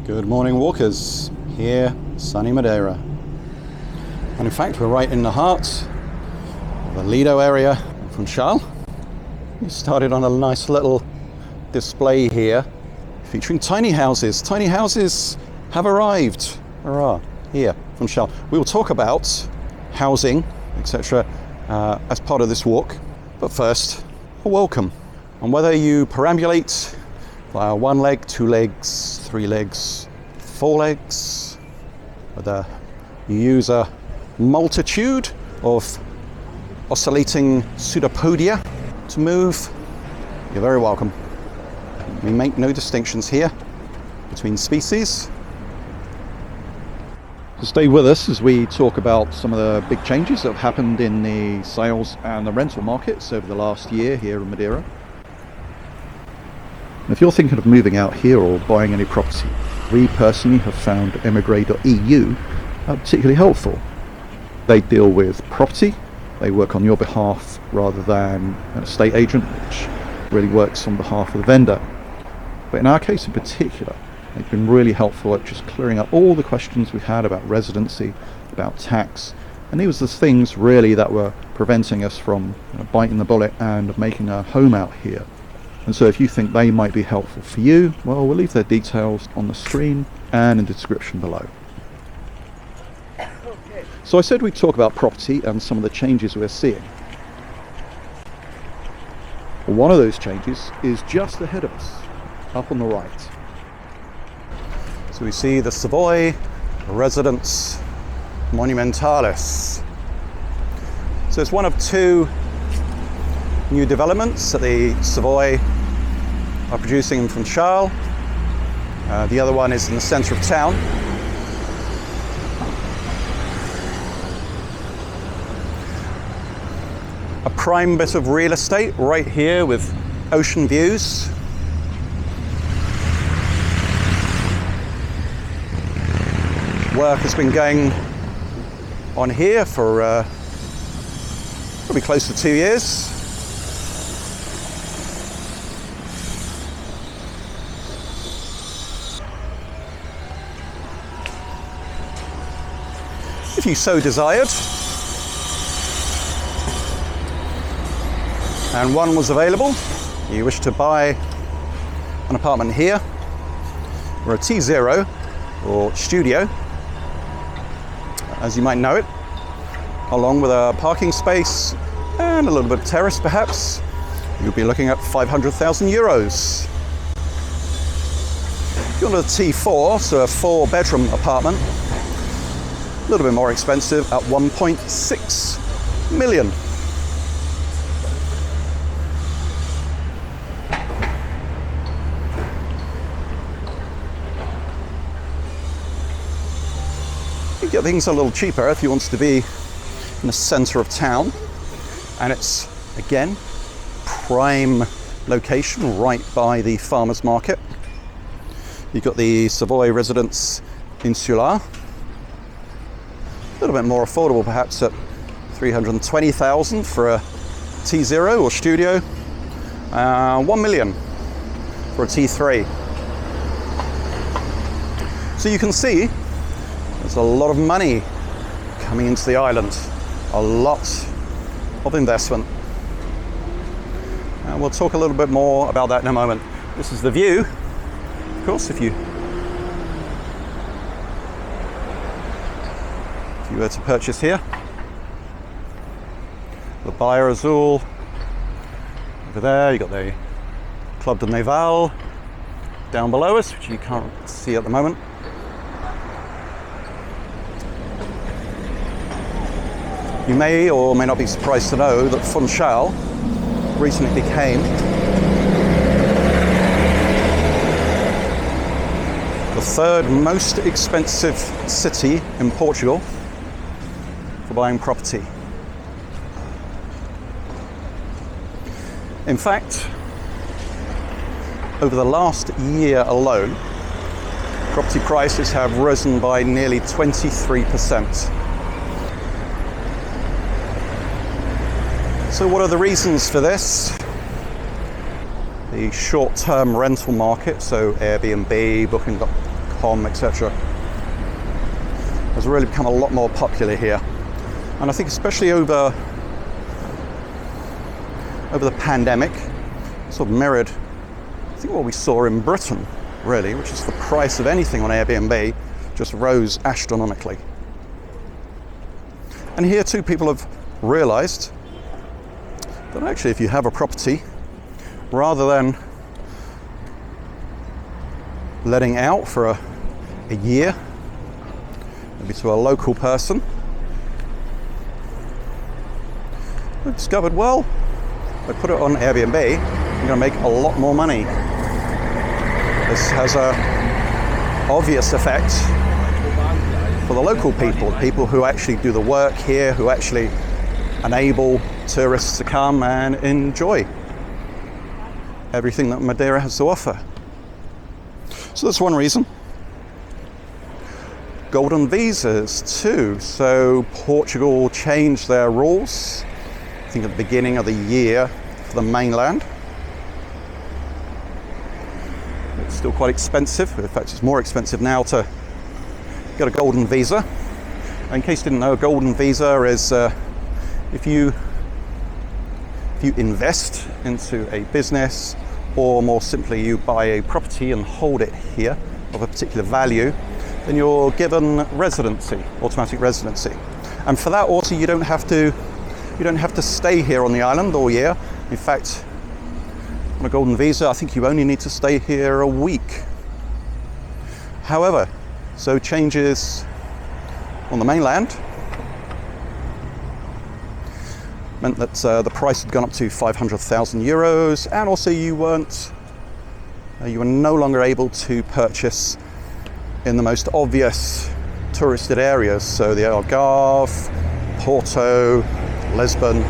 Good morning, walkers. Here, sunny Madeira. And in fact, we're right in the heart of the Lido area in Funchal. We started on a nice little display here featuring tiny houses. Tiny houses have arrived. Hurrah, here, Funchal. We will talk about housing, etc. As part of this walk. But first, a welcome. And whether you perambulate via 1 leg, 2 legs, 3 legs, 4 legs, whether you use a multitude of oscillating pseudopodia to move, you're very welcome. We make no distinctions here between species. So stay with us as we talk about some of the big changes that have happened in the sales and the rental markets over the last year here in Madeira. If you're thinking of moving out here or buying any property, we personally have found Emigre.eu particularly helpful. They deal with property, they work on your behalf rather than an estate agent, which really works on behalf of the vendor. But in our case in particular, they've been really helpful at just clearing up all the questions we've had about residency, about tax, and these were the things really that were preventing us from biting the bullet and making a home out here. And so if you think they might be helpful for you, well, we'll leave their details on the screen and in the description below. So I said we'd talk about property and some of the changes we're seeing. Well, one of those changes is just ahead of us, up on the right. So we see the Savoy residence Monumentalis. So it's one of 2 new developments that the Savoy are producing in Funchal. The other one is in the centre of town. A prime bit of real estate right here with ocean views. Work has been going on here for probably close to 2 years. If you so desired, and one was available, you wish to buy an apartment here, or a T0 or studio, as you might know it, along with a parking space and a little bit of terrace perhaps, you'll be looking at 500,000 euros. If you want a T4, so a 4-bedroom apartment, a little bit more expensive at 1.6 million. You get things a little cheaper if you want to be in the centre of town, and it's again prime location right by the farmers market. You've got the Savoy residence Insular. A little bit more affordable perhaps at 320,000 for a T0 or studio, 1 million for a T3. So you can see there's a lot of money coming into the island, a lot of investment. And we'll talk a little bit more about that in a moment. This is the view, of course, if you were to purchase here. The Praia Azul over there, you've got the Club de Naval down below us, which you can't see at the moment. You may or may not be surprised to know that Funchal recently became the 3rd most expensive city in Portugal for buying property. In fact, over the last year alone, property prices have risen by nearly 23%. So what are the reasons for this? The short-term rental market, so Airbnb, Assicom, etc. has really become a lot more popular here. And I think especially over the pandemic, sort of mirrored, I think, what we saw in Britain, really, which is the price of anything on Airbnb just rose astronomically. And here too, people have realized that actually if you have a property, rather than letting out for a year, maybe to a local person, we've discovered, well, they put it on Airbnb, you're going to make a lot more money. This has a obvious effect for the local people who actually do the work here, who actually enable tourists to come and enjoy everything that Madeira has to offer. So that's one reason. Golden visas too. So Portugal changed their rules, I think at the beginning of the year, for the mainland. It's still quite expensive. In fact, it's more expensive now to get a golden visa. In case you didn't know, a golden visa is if you invest into a business, or more simply you buy a property and hold it here of a particular value, then you're given residency, automatic residency. And for that also you don't have to stay here on the island all year. In fact, on a golden visa, I think you only need to stay here a week. However, so changes on the mainland meant that the price had gone up to 500,000 euros, and also you were no longer able to purchase in the most obvious touristed areas, so the Algarve, Porto, Lisbon.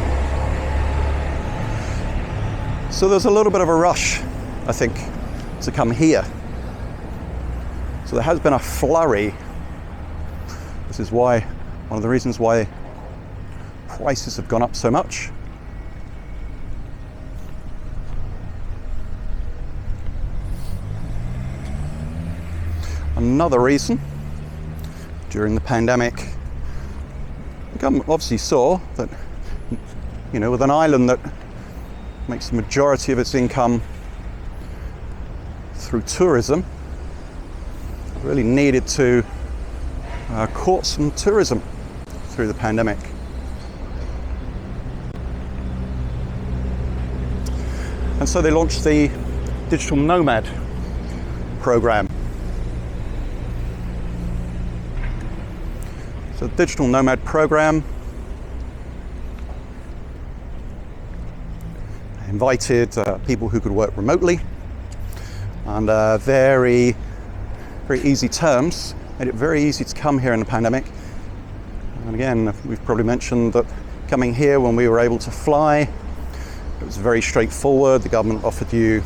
So there's a little bit of a rush, I think, to come here. So there has been a flurry. This is why, one of the reasons why prices have gone up so much. Another reason, during the pandemic, the government obviously saw that, with an island that makes the majority of its income through tourism, really needed to court some tourism through the pandemic. And so they launched the Digital Nomad program. So the Digital Nomad program invited people who could work remotely, and very, very easy terms, made it very easy to come here in the pandemic. And again, we've probably mentioned that coming here when we were able to fly, it was very straightforward. The government offered you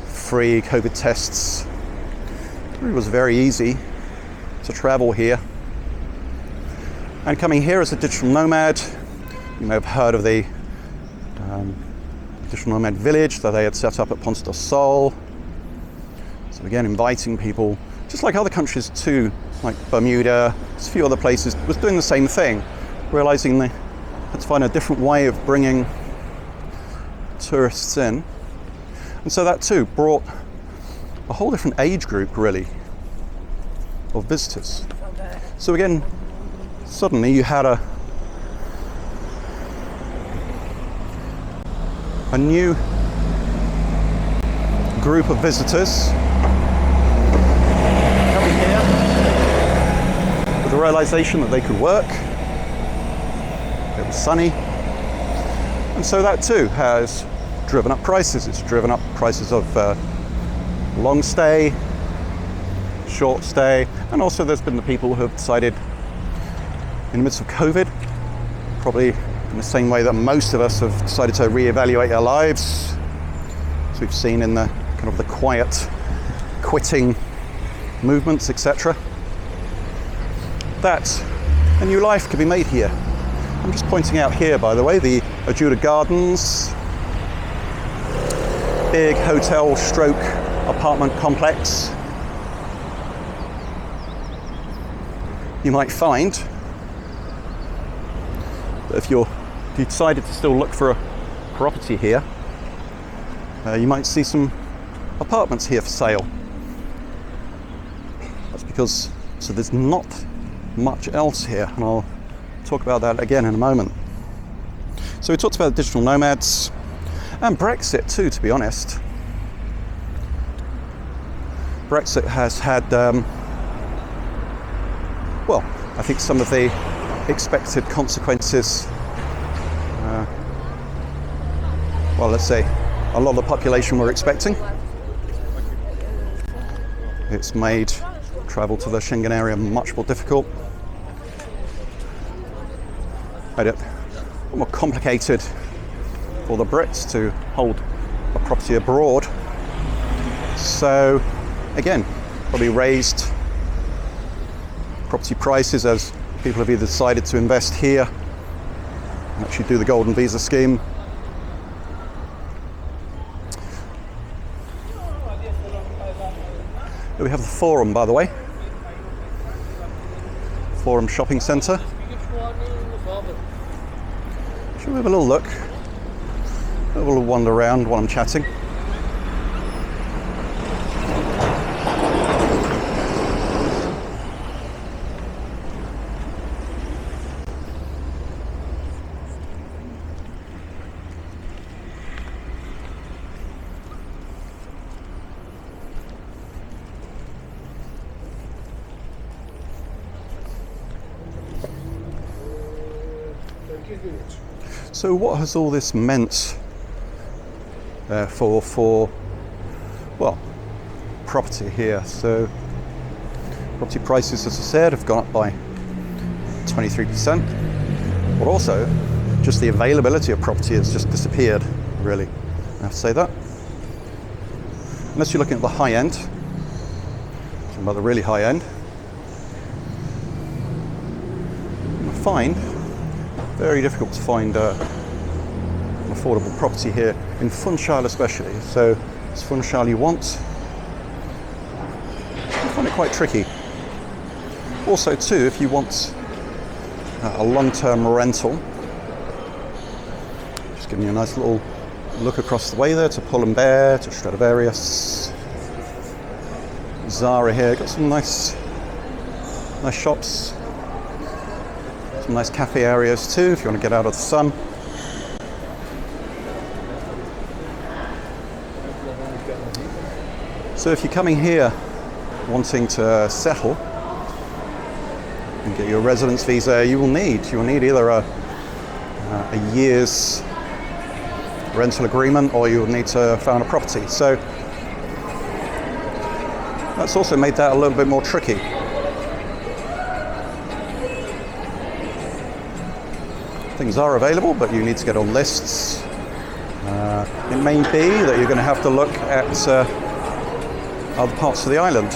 free COVID tests. It was very easy to travel here. And coming here as a digital nomad, you may have heard of the digital nomad village that they had set up at Ponta do Sol. So again, inviting people, just like other countries too, like Bermuda, a few other places, was doing the same thing, realizing they had to find a different way of bringing tourists in. And so that too brought a whole different age group, really, of visitors. So again, suddenly you had a new group of visitors coming here with the realization that they could work. It was sunny. And so that too has driven up prices. It's driven up prices of long stay, short stay, and also there's been the people who have decided in the midst of COVID, probably in the same way that most of us have decided to reevaluate our lives, as we've seen in the kind of the quiet quitting movements, etc. That a new life could be made here. I'm just pointing out here, by the way, the Ajuda Gardens, big hotel stroke apartment complex. you might find that if you decided to still look for a property here, you might see some apartments here for sale. That's because there's not much else here, and I'll talk about that again in a moment. So we talked about digital nomads and Brexit too, to be honest. Brexit has had, well, I think some of the expected consequences, well, let's say a lot of the population were expecting. It's made travel to the Schengen area much more difficult. Made it more complicated for the Brits to hold a property abroad. So again, probably raised property prices as people have either decided to invest here and actually do the golden visa scheme. Here we have the Forum, by the way. Forum shopping centre. Shall we have a little look? Have a little wander around while I'm chatting. So what has all this meant for well, property here? So property prices, as I said, have gone up by 23%, but also just the availability of property has just disappeared, really. I have to say that. Unless you're looking at the high end, talking about the really high end, you'll find very difficult to find an affordable property here, in Funchal especially. So it's Funchal you want, you find it quite tricky. Also too, if you want a long-term rental, just giving you a nice little look across the way there to Pull and Bear, to Stradivarius, Zara here, got some nice shops. Some nice cafe areas too, if you want to get out of the sun. So if you're coming here wanting to settle and get your residence visa, you will need either a year's rental agreement, or you will need to found a property. So that's also made that a little bit more tricky. Things are available, but you need to get on lists. It may be that you're going to have to look at other parts of the island.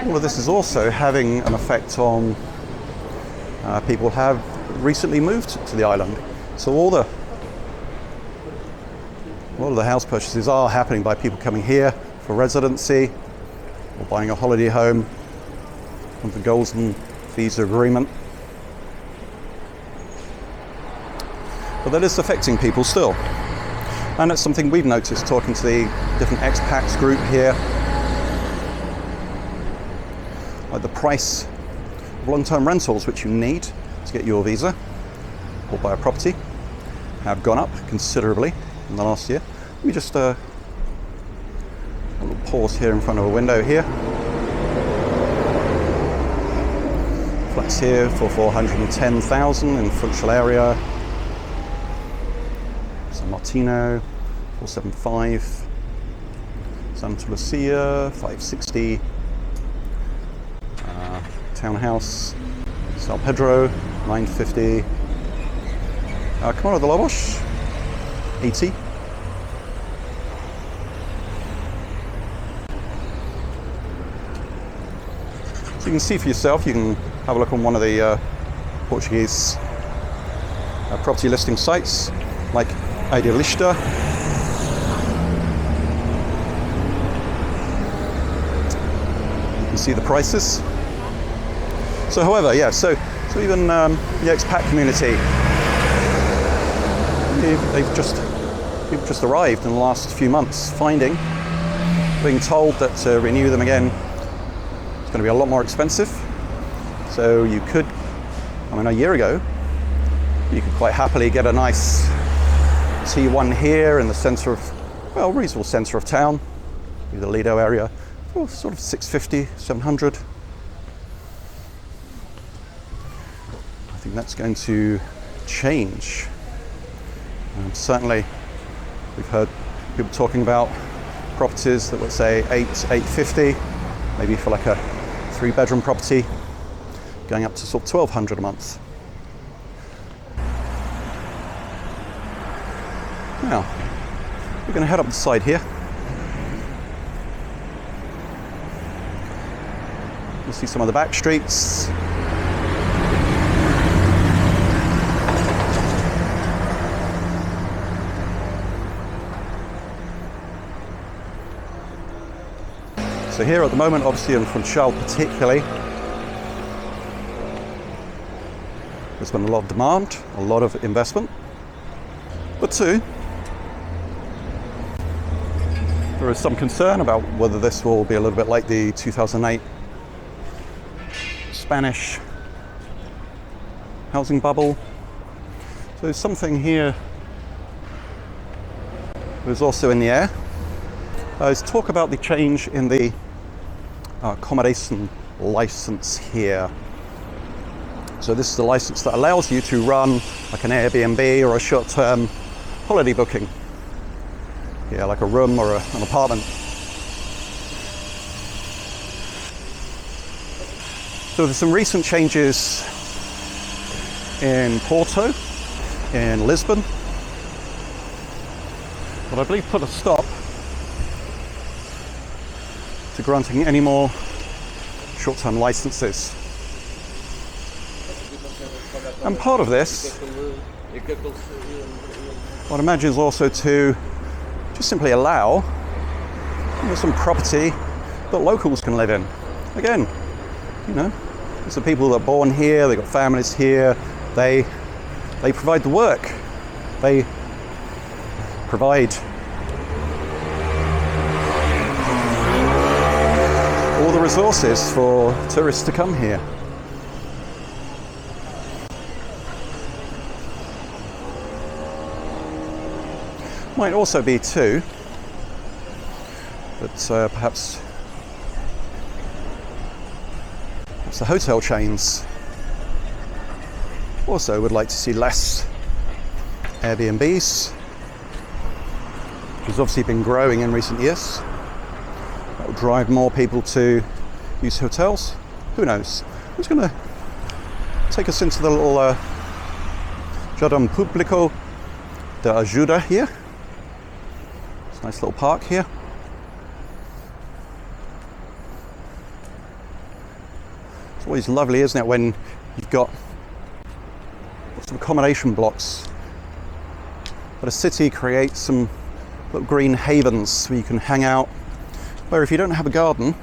All of this is also having an effect on people who have recently moved to the island. So a lot of the house purchases are happening by people coming here for residency or buying a holiday home under the golden visa agreement. But that is affecting people still. And that's something we've noticed talking to the different expats group here. Like the price of long-term rentals, which you need to get your visa or buy a property, have gone up considerably in the last year. Let me just a little pause here in front of a window here. Flats here for 410,000 in Funchal area. San Martino, 475. Santa Lucia, 560. Townhouse, São Pedro, 950. Camara de Lobos, 80. So you can see for yourself, you can have a look on one of the Portuguese property listing sites like Idealista. You can see the prices. So however, yeah, so even the expat community, people just arrived in the last few months, being told that to renew them again, it's going to be a lot more expensive. So you could, a year ago, you could quite happily get a nice T1 here in the centre of, reasonable centre of town, the Lido area, for sort of 650, 700. I think that's going to change. Certainly, we've heard people talking about properties that would say 850, maybe for like a 3-bedroom property, going up to sort of 1,200 a month. Now, we're going to head up the side here. You'll see some of the back streets. So here at the moment, obviously in Funchal particularly, there's been a lot of demand, a lot of investment. But two, there is some concern about whether this will be a little bit like the 2008 Spanish housing bubble. So there's something here that's also in the air. There's talk about the change in the accommodation license here. So this is the license that allows you to run like an Airbnb or a short-term holiday booking. Yeah, like a room or an apartment. So there's some recent changes in Porto, in Lisbon, but I believe put a stop to granting any more short-term licenses. And part of this, what I imagine, is also to just simply allow some property that locals can live in. Again, it's the people that are born here, they've got families here, they provide the work, they provide all the resources for tourists to come here. Might also be too that perhaps the hotel chains also would like to see less Airbnbs, which has obviously been growing in recent years. That will drive more people to use hotels. Who knows? I'm just going to take us into the little Jardim Público de Ajuda here. It's a nice little park here. It's always lovely, isn't it, when you've got lots of accommodation blocks, but a city creates some little green havens where you can hang out, where if you don't have a garden,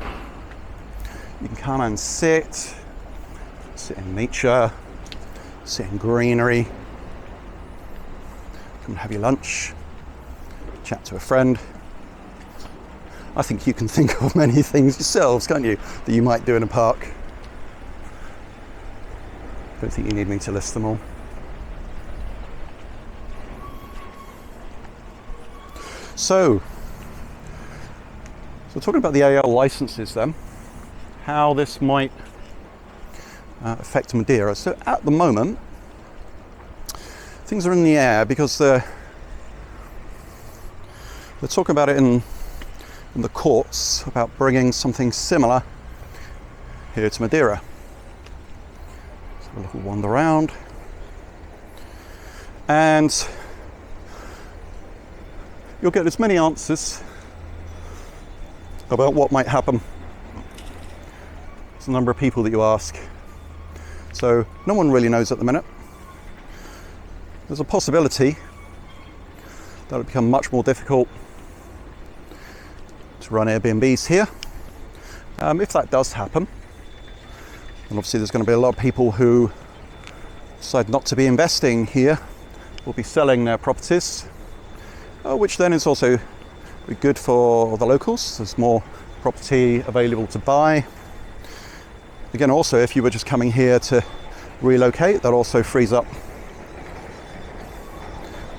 you can come and sit in nature, sit in greenery, come and have your lunch, chat to a friend. I think you can think of many things yourselves, can't you, that you might do in a park. Don't think you need me to list them all. So talking about the AL licenses then, how this might affect Madeira. So at the moment, things are in the air because they're talking about it in the courts about bringing something similar here to Madeira. So a little wander around, and you'll get as many answers about what might happen as the number of people that you ask. So no one really knows at the minute. There's a possibility that it'll become much more difficult to run Airbnbs here. If that does happen, then obviously there's going to be a lot of people who decide not to be investing here, will be selling their properties, which then is also good for the locals. There's more property available to buy. Again, also, if you were just coming here to relocate, that also frees up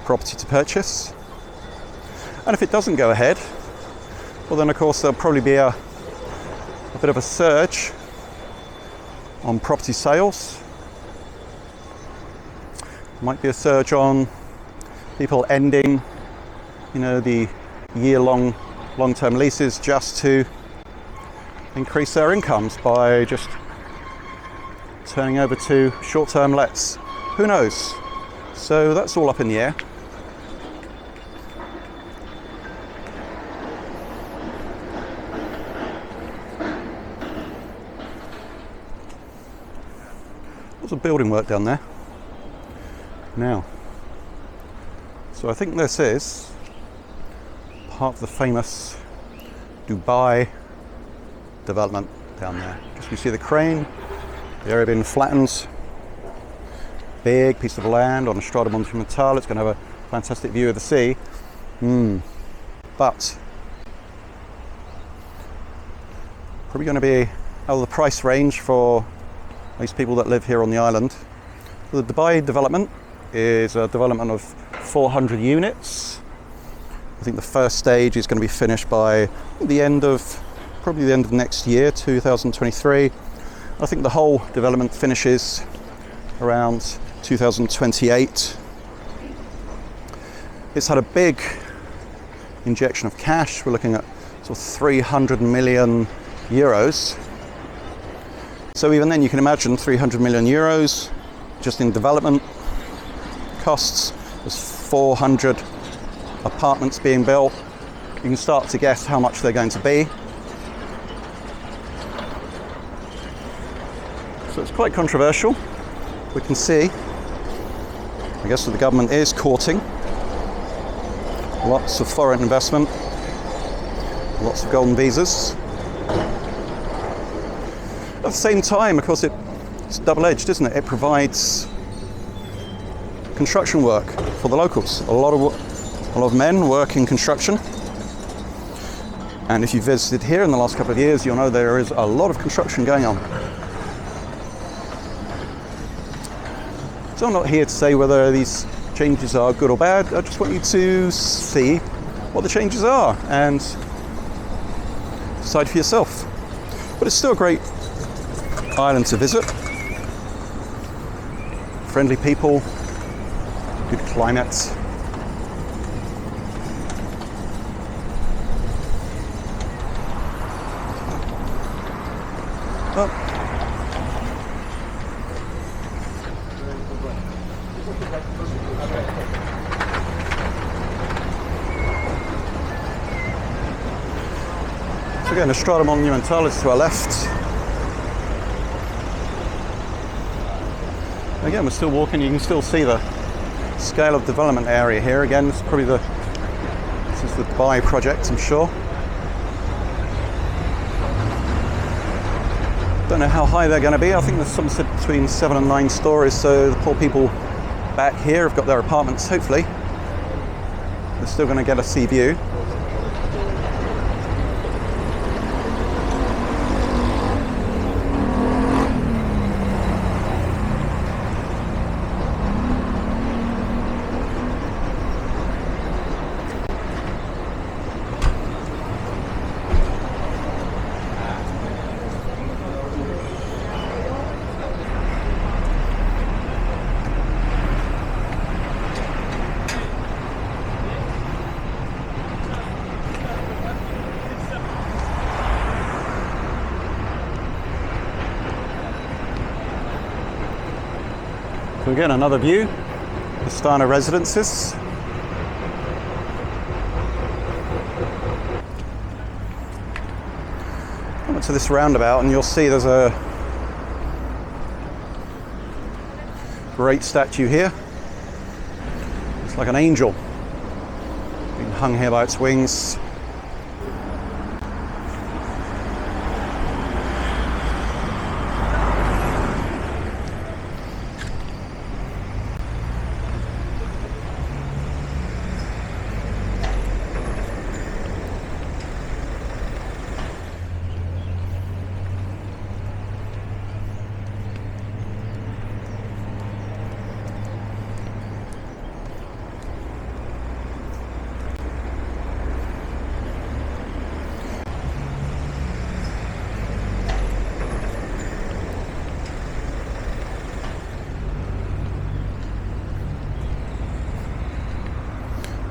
property to purchase. And if it doesn't go ahead, well then of course there'll probably be a bit of a surge on property sales. Might be a surge on people ending, the long-term leases just to increase their incomes by just turning over to short-term lets. Who knows? So that's all up in the air. There's a building work down there now. So I think this is part of the famous Dubai development down there. Just you see the crane, the area being flattened, big piece of land on a strata Monumentalis. It's going to have a fantastic view of the sea. But probably going to be out of the price range for most people that live here on the island. The Dubai development is a development of 400 units. I think the first stage is going to be finished by probably the end of next year, 2023. I think the whole development finishes around 2028. It's had a big injection of cash. We're looking at sort of 300 million euros. So even then you can imagine 300 million euros just in development costs. There's 400 apartments being built. You can start to guess how much they're going to be. So it's quite controversial. We can see, I guess, that the government is courting lots of foreign investment, lots of golden visas. At the same time, of course, it's double-edged, isn't it? It provides construction work for the locals. A lot of men work in construction, and if you visited here in the last couple of years, you'll know there is a lot of construction going on. So I'm not here to say whether these changes are good or bad. I just want you to see what the changes are and decide for yourself. But it's still a great island to visit. Friendly people, good climate. So again, the Strata Monumentalis to our left. Again, we're still walking. You can still see the scale of development area here. Again, this is the Dubai project, I'm sure. Don't know how high they're going to be. I think there's some said between 7 and 9 stories. So the poor people back here have got their apartments, hopefully. We're still going to get a sea view. So again, another view, Pestana Residences. Come up to this roundabout and you'll see there's a great statue here. It's like an angel being hung here by its wings.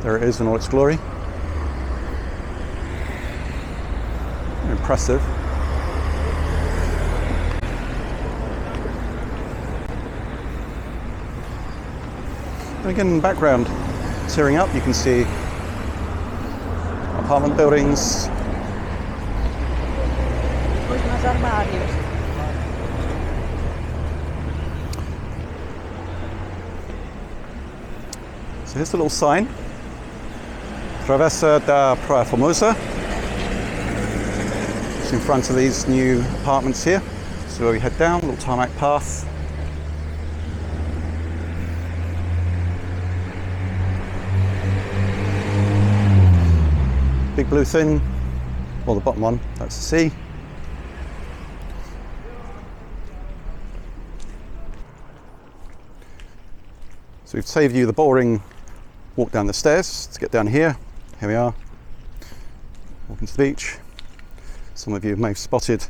There it is in all its glory. Impressive. And again, in the background, tearing up, you can see apartment buildings. So here's the little sign. Travessa da Praia Formosa. It's in front of these new apartments here. So where we head down, little tarmac path. Big blue thing, well the bottom one, that's the sea. So we've saved you the boring walk down the stairs to get down here. Here we are, walking to the beach. Some of you may have spotted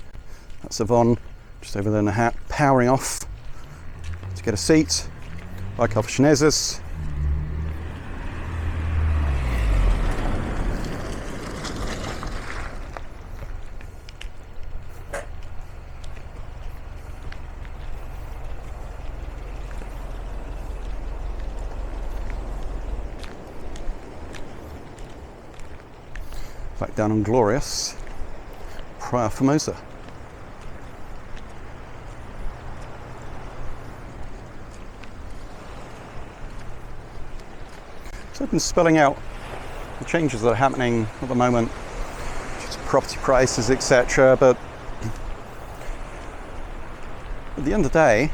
that Savoy just over there in the hat, powering off to get a seat, like our chineses. Back down on glorious Praia Formosa. So I've been spelling out the changes that are happening at the moment, just property prices, etc. But at the end of the day,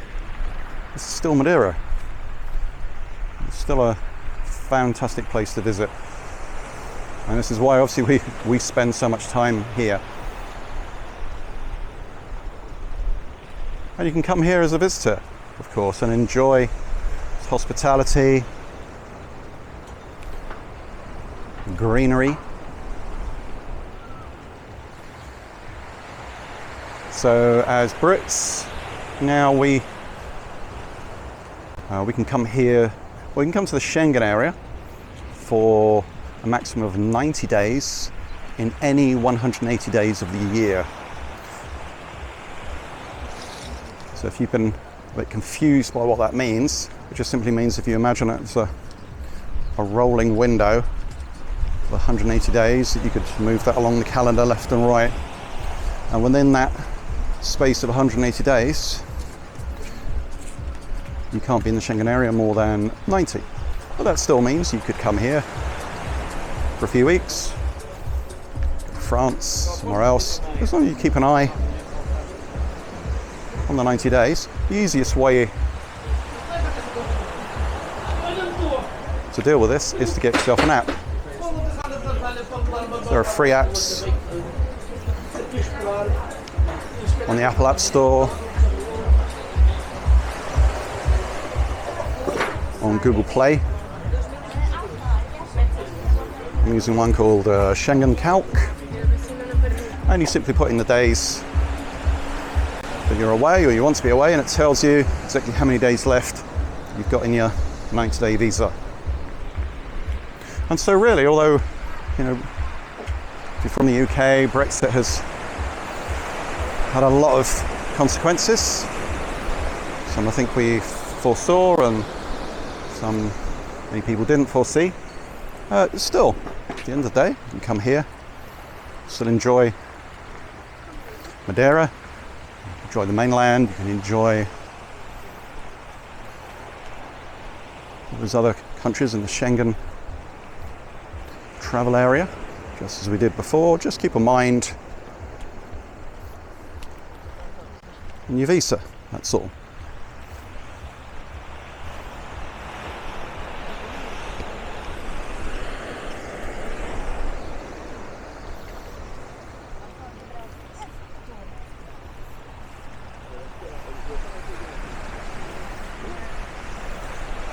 this is still Madeira. It's still a fantastic place to visit. And this is why obviously we spend so much time here. And you can come here as a visitor, of course, and enjoy hospitality, greenery. So as Brits, now we can come here, we can come to the Schengen area for a maximum of 90 days in any 180 days of the year. So if you've been a bit confused by what that means, it just simply means if you imagine it as a rolling window for 180 days, that you could move that along the calendar left and right. And within that space of 180 days, you can't be in the Schengen area more than 90. But that still means you could come here for a few weeks, France, somewhere else, as long as you keep an eye on the 90 days. The easiest way to deal with this is to get yourself an app. There are free apps on the Apple App Store, on Google Play. I'm using one called Schengen Calc, and you simply put in the days that you're away or you want to be away, and it tells you exactly how many days left you've got in your 90-day visa. And so really, although, you know, if you're from the UK, Brexit has had a lot of consequences. Some I think we foresaw and some many people didn't foresee. Still, at the end of the day, you can come here, still enjoy Madeira, enjoy the mainland, you can enjoy those other countries in the Schengen travel area, just as we did before. Just keep in mind in your visa, that's all.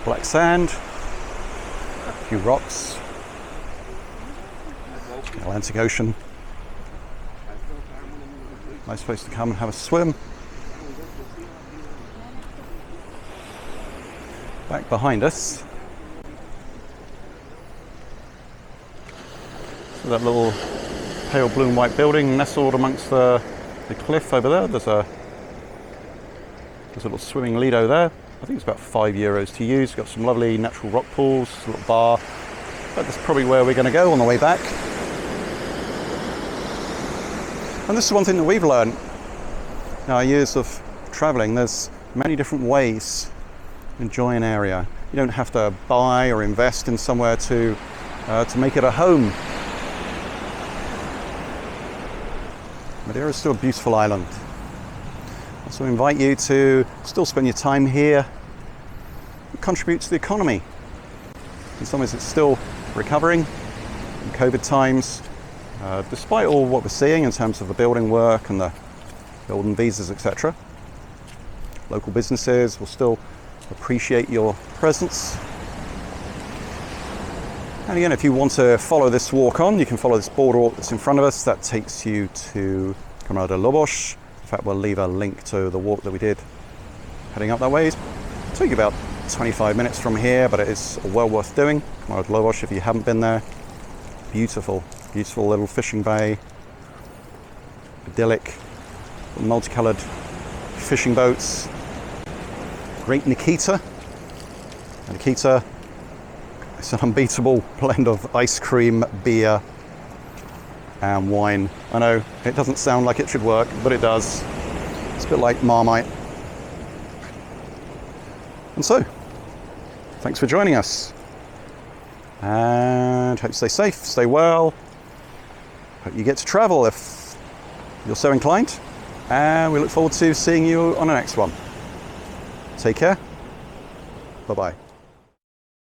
Black sand, a few rocks, Atlantic Ocean. Nice place to come and have a swim. Back behind us, so that little pale blue and white building nestled amongst the cliff over there. There's a little swimming lido there. I think it's about €5 to use. Got some lovely natural rock pools, a little bar. But that's probably where we're going to go on the way back. And this is one thing that we've learned in our years of travelling. There's many different ways to enjoy an area. You don't have to buy or invest in somewhere to make it a home. Madeira is still a beautiful island. So I invite you to still spend your time here and contribute to the economy. In some ways it's still recovering in COVID times, despite all what we're seeing in terms of the building work and the building visas, etc. Local businesses will still appreciate your presence. And again, if you want to follow this walk on, you can follow this boardwalk that's in front of us. That takes you to Camarada Lobos. In fact, we'll leave a link to the walk that we did heading up that way. It'll take you about 25 minutes from here, but it is well worth doing. Camarada Lobos, if you haven't been there. Beautiful, beautiful little fishing bay. Idyllic, multicoloured fishing boats. Great Nikita. And Nikita is an unbeatable blend of ice cream, beer, and wine. I know it doesn't sound like it should work, but it does. It's a bit like Marmite. And so, thanks for joining us. And hope you stay safe, stay well. Hope you get to travel if you're so inclined. And we look forward to seeing you on the next one. Take care. Bye-bye.